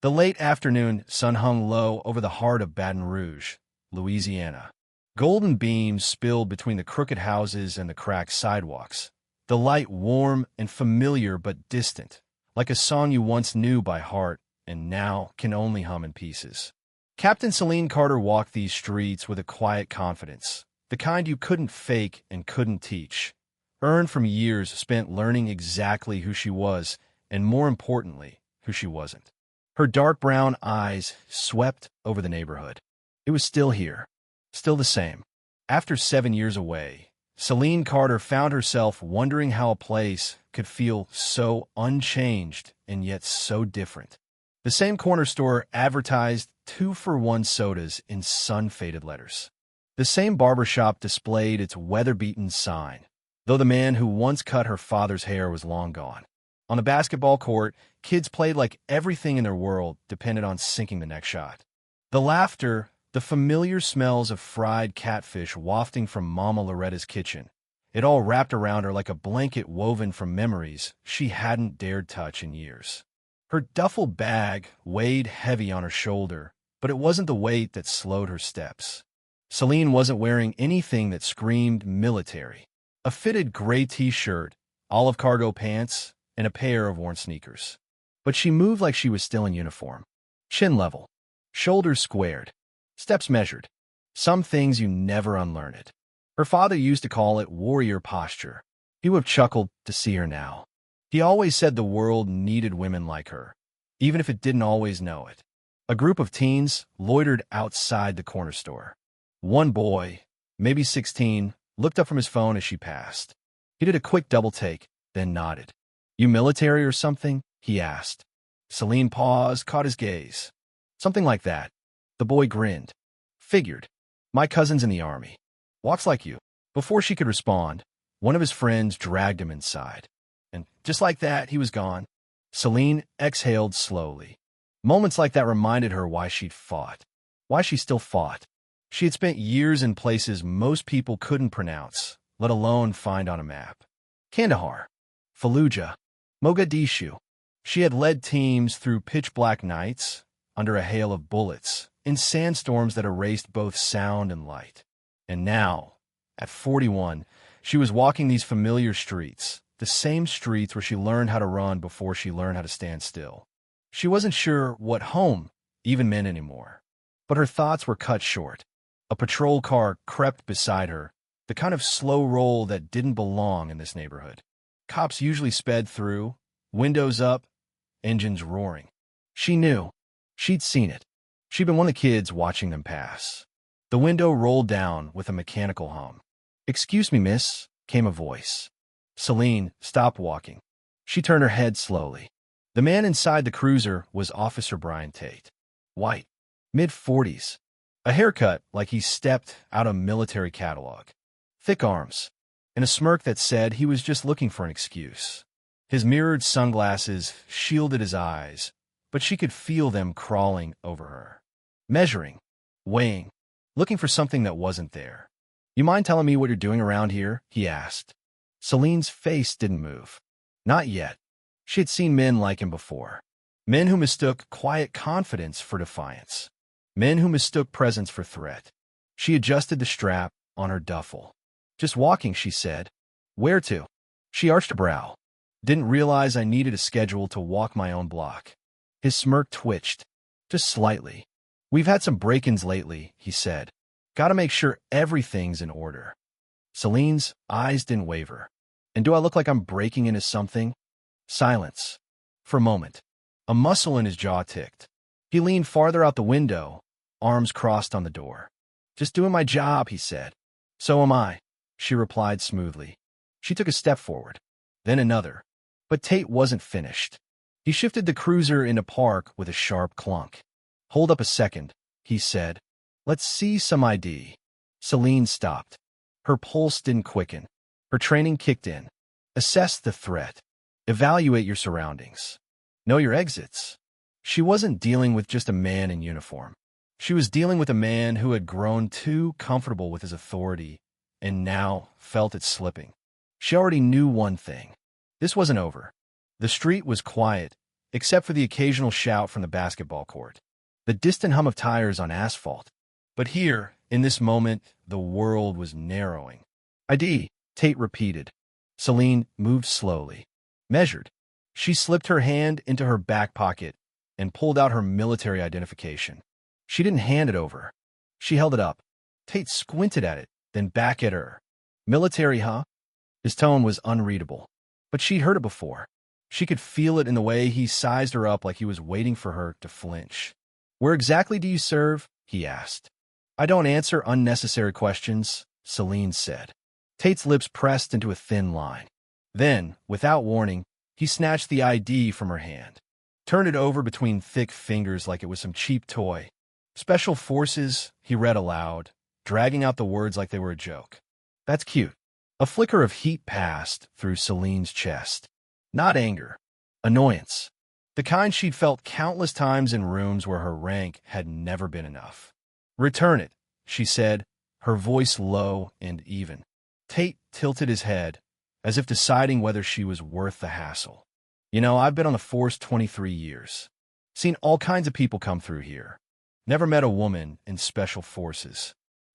The late afternoon sun hung low over the heart of Baton Rouge, Louisiana. Golden beams spilled between the crooked houses and the cracked sidewalks. The light warm and familiar but distant, like a song you once knew by heart and now can only hum in pieces. Captain Celine Carter walked these streets with a quiet confidence, the kind you couldn't fake and couldn't teach, earned from years spent learning exactly who she was and, more importantly, who she wasn't. Her dark brown eyes swept over the neighborhood. It was still here, still the same. After 7 years away, Celine Carter found herself wondering how a place could feel so unchanged and yet so different. The same corner store advertised 2-for-1 sodas in sun-faded letters. The same barbershop displayed its weather-beaten sign, though the man who once cut her father's hair was long gone. On the basketball court, kids played like everything in their world depended on sinking the next shot. The laughter, the familiar smells of fried catfish wafting from Mama Loretta's kitchen, it all wrapped around her like a blanket woven from memories she hadn't dared touch in years. Her duffel bag weighed heavy on her shoulder, but it wasn't the weight that slowed her steps. Celine wasn't wearing anything that screamed military. A fitted gray t-shirt, olive cargo pants, and a pair of worn sneakers. But she moved like she was still in uniform. Chin level, shoulders squared, steps measured. Some things you never unlearned. Her father used to call it warrior posture. He would have chuckled to see her now. He always said the world needed women like her, even if it didn't always know it. A group of teens loitered outside the corner store. One boy, maybe 16, looked up from his phone as she passed. He did a quick double take, then nodded. "You military or something?" he asked. Celine paused, caught his gaze. "Something like that." The boy grinned. "Figured. My cousin's in the army. Walks like you." Before she could respond, one of his friends dragged him inside. And just like that, he was gone. Celine exhaled slowly. Moments like that reminded her why she'd fought. Why she still fought. She had spent years in places most people couldn't pronounce, let alone find on a map. Kandahar, Fallujah, Mogadishu. She had led teams through pitch-black nights, under a hail of bullets, in sandstorms that erased both sound and light. And now, at 41, she was walking these familiar streets, the same streets where she learned how to run before she learned how to stand still. She wasn't sure what home even meant anymore. But her thoughts were cut short. A patrol car crept beside her, the kind of slow roll that didn't belong in this neighborhood. Cops usually sped through, windows up, engines roaring. She knew. She'd seen it. She'd been one of the kids watching them pass. The window rolled down with a mechanical hum. "Excuse me, miss," came a voice. Celine stopped walking. She turned her head slowly. The man inside the cruiser was Officer Brian Tate. White, mid-40s. A haircut like he stepped out of a military catalog. Thick arms, and a smirk that said he was just looking for an excuse. His mirrored sunglasses shielded his eyes, but she could feel them crawling over her. Measuring, weighing, looking for something that wasn't there. "You mind telling me what you're doing around here?" he asked. Celine's face didn't move. Not yet. She had seen men like him before. Men who mistook quiet confidence for defiance. Men who mistook presence for threat. She adjusted the strap on her duffel. "Just walking," she said. "Where to?" She arched a brow. "Didn't realize I needed a schedule to walk my own block." His smirk twitched, just slightly. "We've had some break-ins lately," he said. "Gotta make sure everything's in order." Celine's eyes didn't waver. "And do I look like I'm breaking into something?" Silence. For a moment. A muscle in his jaw ticked. He leaned farther out the window, arms crossed on the door. "Just doing my job," he said. "So am I," she replied smoothly. She took a step forward, then another. But Tate wasn't finished. He shifted the cruiser into park with a sharp clunk. "Hold up a second," he said. "Let's see some ID." Celine stopped. Her pulse didn't quicken. Her training kicked in. Assess the threat. Evaluate your surroundings. Know your exits. She wasn't dealing with just a man in uniform. She was dealing with a man who had grown too comfortable with his authority and now felt it slipping. She already knew one thing. This wasn't over. The street was quiet, except for the occasional shout from the basketball court, the distant hum of tires on asphalt. But here, in this moment, the world was narrowing. ID, Tate repeated. Celine moved slowly, measured. She slipped her hand into her back pocket and pulled out her military identification. She didn't hand it over. She held it up. Tate squinted at it, then back at her. Military, huh? His tone was unreadable, but she'd heard it before. She could feel it in the way he sized her up, like he was waiting for her to flinch. Where exactly do you serve? He asked. I don't answer unnecessary questions, Celine said. Tate's lips pressed into a thin line. Then, without warning, he snatched the ID from her hand, turned it over between thick fingers like it was some cheap toy. Special Forces, he read aloud, dragging out the words like they were a joke. That's cute. A flicker of heat passed through Celine's chest. Not anger. Annoyance. The kind she'd felt countless times in rooms where her rank had never been enough. Return it, she said, her voice low and even. Tate tilted his head, as if deciding whether she was worth the hassle. You know, I've been on the force 23 years. Seen all kinds of people come through here. Never met a woman in Special Forces.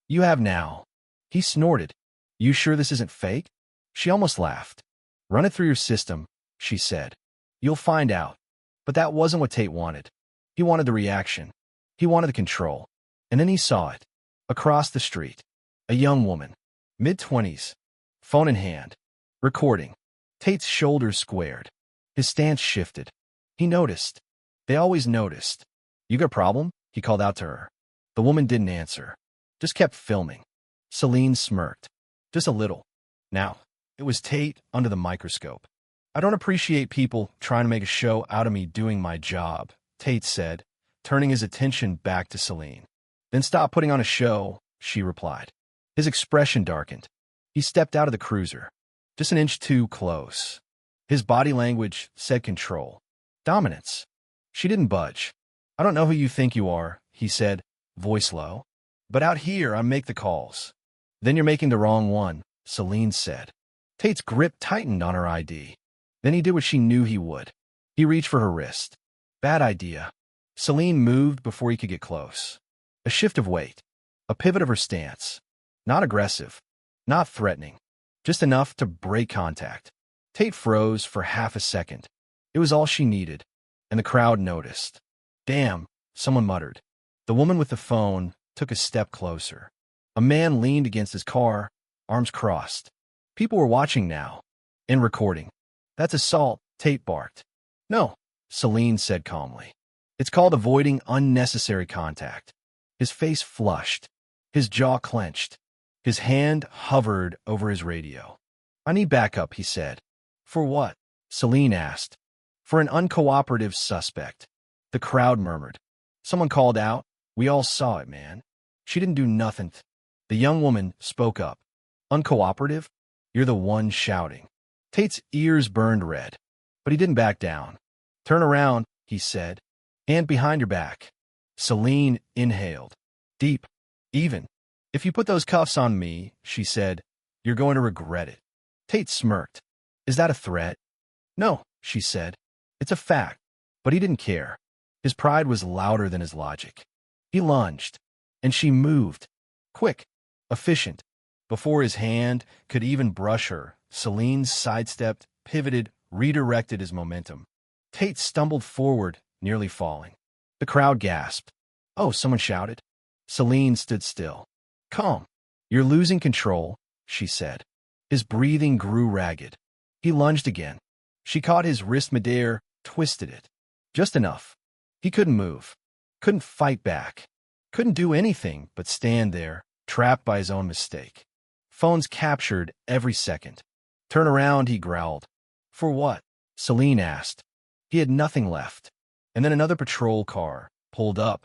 You have now. He snorted. You sure this isn't fake? She almost laughed. Run it through your system, she said. You'll find out. But that wasn't what Tate wanted. He wanted the reaction. He wanted the control. And then he saw it. Across the street. A young woman. Mid-20s. Phone in hand. Recording. Tate's shoulders squared. His stance shifted. He noticed. They always noticed. You got a problem? He called out to her. The woman didn't answer. Just kept filming. Celine smirked. Just a little. Now, it was Tate under the microscope. I don't appreciate people trying to make a show out of me doing my job, Tate said, turning his attention back to Celine. Then stop putting on a show, she replied. His expression darkened. He stepped out of the cruiser, just an inch too close. His body language said control. Dominance. She didn't budge. I don't know who you think you are, he said, voice low. But out here, I make the calls. Then you're making the wrong one, Celine said. Tate's grip tightened on her ID. Then he did what she knew he would. He reached for her wrist. Bad idea. Celine moved before he could get close. A shift of weight. A pivot of her stance. Not aggressive. Not threatening. Just enough to break contact. Tate froze for half a second. It was all she needed. And the crowd noticed. Damn, someone muttered. The woman with the phone took a step closer. A man leaned against his car, arms crossed. People were watching now. And recording. That's assault, Tate barked. No, Celine said calmly. It's called avoiding unnecessary contact. His face flushed. His jaw clenched. His hand hovered over his radio. I need backup, he said. For what? Celine asked. For an uncooperative suspect. The crowd murmured. Someone called out. We all saw it, man. She didn't do nothing. The young woman spoke up. Uncooperative? You're the one shouting. Tate's ears burned red, but he didn't back down. Turn around, he said. Hand behind your back. Celine inhaled. Deep. Even. If you put those cuffs on me, she said, you're going to regret it. Tate smirked. Is that a threat? No, she said. It's a fact. But he didn't care. His pride was louder than his logic. He lunged, and she moved. Quick. Efficient. Before his hand could even brush her, Celine sidestepped, pivoted, redirected his momentum. Tate stumbled forward, nearly falling. The crowd gasped. Oh, someone shouted. Celine stood still. Calm. You're losing control, she said. His breathing grew ragged. He lunged again. She caught his wrist midair, twisted it. Just enough. He couldn't move. Couldn't fight back. Couldn't do anything but stand there, trapped by his own mistake. Phones captured every second. Turn around, he growled. For what? Celine asked. He had nothing left. And then another patrol car pulled up.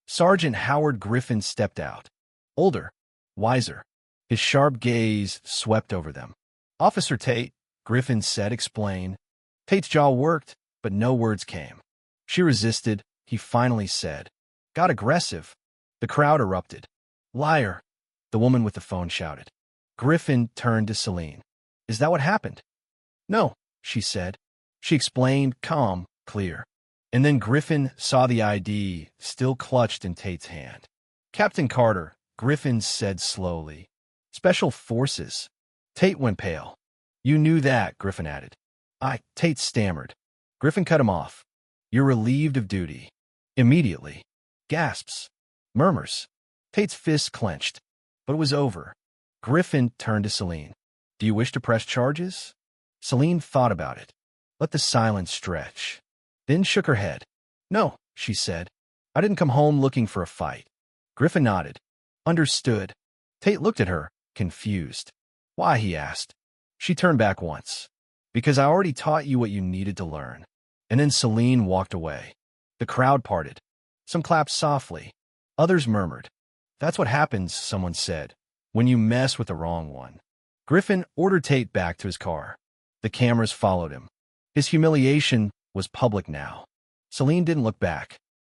Sergeant Howard Griffin stepped out. Older. Wiser. His sharp gaze swept over them. Officer Tate, Griffin said, explain. Tate's jaw worked, but no words came. She resisted, he finally said. Got aggressive. The crowd erupted. Liar, the woman with the phone shouted. Griffin turned to Celine. Is that what happened? No, she said. She explained, calm, clear. And then Griffin saw the ID still clutched in Tate's hand. Captain Carter, Griffin said slowly. Special Forces. Tate went pale. You knew that, Griffin added. Tate stammered. Griffin cut him off. You're relieved of duty. Immediately. Gasps. Murmurs. Tate's fist clenched. But it was over. Griffin turned to Celine. Do you wish to press charges? Celine thought about it. Let the silence stretch. Then shook her head. No, she said. I didn't come home looking for a fight. Griffin nodded. Understood. Tate looked at her, confused. Why, he asked. She turned back once. Because I already taught you what you needed to learn. And then Celine walked away. The crowd parted. Some clapped softly. Others murmured. That's what happens, someone said, when you mess with the wrong one. Griffin ordered Tate back to his car. The cameras followed him. His humiliation was public now. Celine didn't look back.